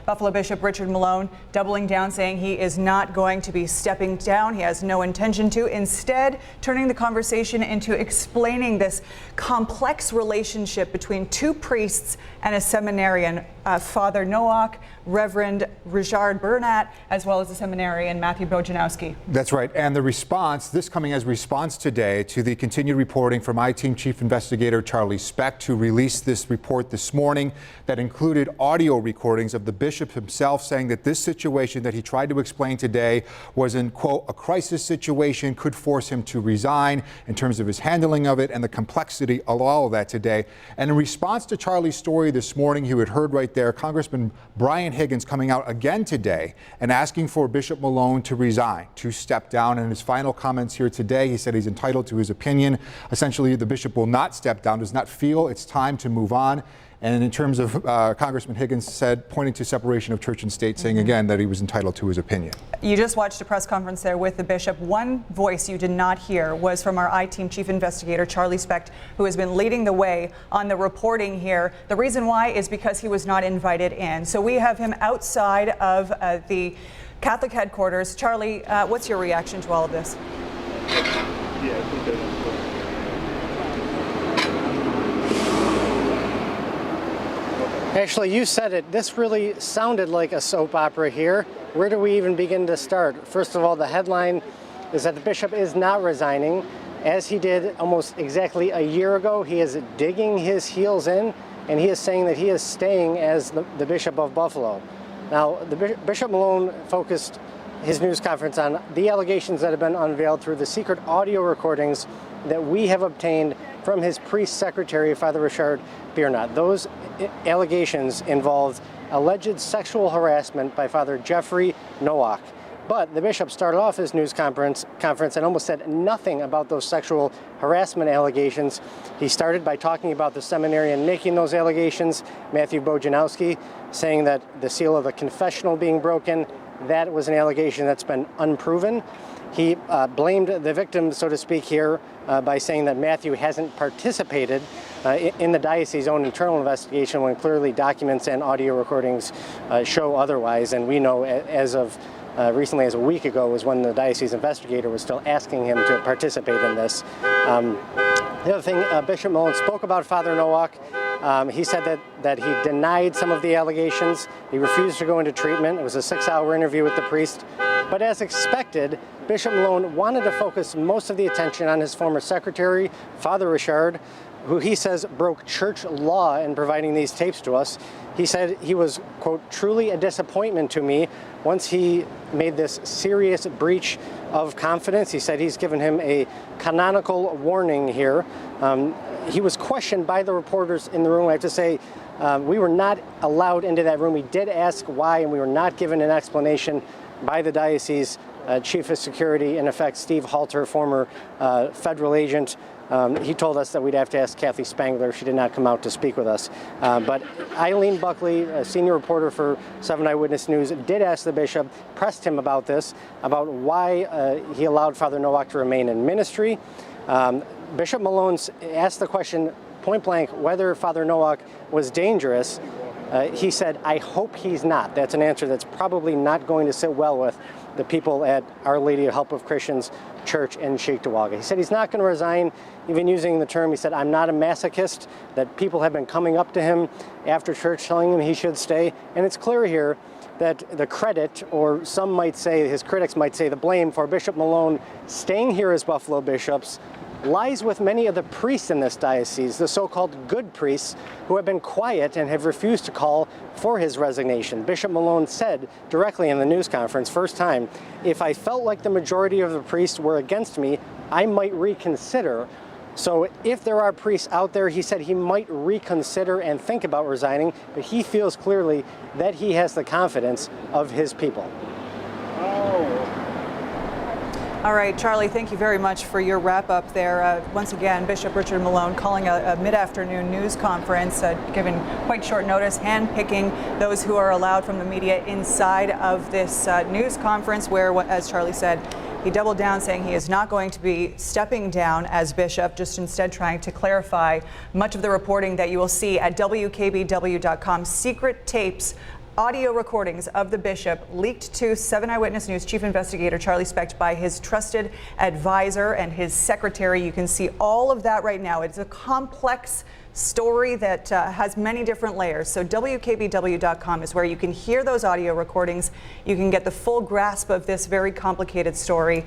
Buffalo Bishop Richard Malone doubling down, saying he is not going to be stepping down. He has no intention to. Instead, turning the conversation into explaining this complex relationship between two priests and a seminarian, Father Nowak, Reverend Richard Bernat, as well as the seminarian Matthew Bojanowski. That's right. And the response, this coming as response today to the continued reporting from I-Team Chief Investigator Charlie Specht, who released this report this morning that included audio recordings of the bishop himself saying that this situation that he tried to explain today was in, quote, a crisis situation, could force him to resign in terms of his handling of it and the complexity of all of that today. And in response to Charlie's story this morning, you had heard right there, Congressman Brian Higgins coming out again today and asking for Bishop Malone to resign, to step down. In his final comments here today, he said he's entitled to his opinion. Essentially, the bishop will not step down, does not feel it's time to move on. And in terms of Congressman Higgins said, pointing to separation of church and state, saying again that he was entitled to his opinion. You just watched a press conference there with the bishop. One voice you did not hear was from our I-Team Chief Investigator, Charlie Specht, who has been leading the way on the reporting here. The reason why is because he was not invited in. So we have him outside of the Catholic headquarters. Charlie, what's your reaction to all of this? Yeah, I think that's Actually, you said it. This really sounded like a soap opera here. Where do we even begin to start? First of all, the headline is that the bishop is not resigning. As he did almost exactly a year ago, he is digging his heels in, and he is saying that he is staying as the Bishop of Buffalo. Now, Bishop Malone focused his news conference on the allegations that have been unveiled through the secret audio recordings that we have obtained from his priest secretary, Father Richard Bernat. Those allegations involved alleged sexual harassment by Father Jeffrey Nowak. But the bishop started off his news conference and almost said nothing about those sexual harassment allegations. He started by talking about the seminarian making those allegations, Matthew Bojanowski, saying that the seal of the confessional being broken, that was an allegation that's been unproven. He blamed the victim, so to speak, here by saying that Matthew hasn't participated in the diocese's own internal investigation when clearly documents and audio recordings show otherwise. And we know as of recently as a week ago was when the diocese investigator was still asking him to participate in this. The other thing, Bishop Malone spoke about Father Nowak. He said that he denied some of the allegations. He refused to go into treatment. It was a 6-hour interview with the priest. But as expected, Bishop Malone wanted to focus most of the attention on his former secretary, Father Richard, who he says broke church law in providing these tapes to us. He said he was, quote, truly a disappointment to me once he made this serious breach of confidence. He said he's given him a canonical warning here. He was questioned by the reporters in the room. I have to say, we were not allowed into that room. We did ask why, and we were not given an explanation by the diocese chief of security, in effect, Steve Halter, former federal agent. He told us that we'd have to ask Kathy Spangler. She did not come out to speak with us. But Eileen Buckley, a senior reporter for 7 Eyewitness News, did ask the bishop, pressed him about this, about why he allowed Father Nowak to remain in ministry. Bishop Malone asked the question point blank whether Father Nowak was dangerous. He said, I hope he's not. That's an answer that's probably not going to sit well with the people at Our Lady of Help of Christians Church in Cheektowaga. He said he's not going to resign, even using the term, he said, I'm not a masochist, that people have been coming up to him after church telling him he should stay. And it's clear here that the credit, or some might say, his critics might say the blame for Bishop Malone staying here as Buffalo bishops lies with many of the priests in this diocese, the so-called good priests who have been quiet and have refused to call for his resignation. Bishop Malone said directly in the news conference, first time, if I felt like the majority of the priests were against me, I might reconsider. So if there are priests out there, he said he might reconsider and think about resigning, but he feels clearly that he has the confidence of his people. All right, Charlie, thank you very much for your wrap-up there. Once again, Bishop Richard Malone calling a mid-afternoon news conference, giving quite short notice, hand-picking those who are allowed from the media inside of this news conference where, as Charlie said, he doubled down, saying he is not going to be stepping down as bishop, just instead trying to clarify much of the reporting that you will see at WKBW.com. Secret tapes audio recordings of the bishop leaked to 7 Eyewitness News Chief Investigator Charlie Specht by his trusted advisor and his secretary. You can see all of that right now. It's a complex story that has many different layers. So WKBW.com is where you can hear those audio recordings. You can get the full grasp of this very complicated story.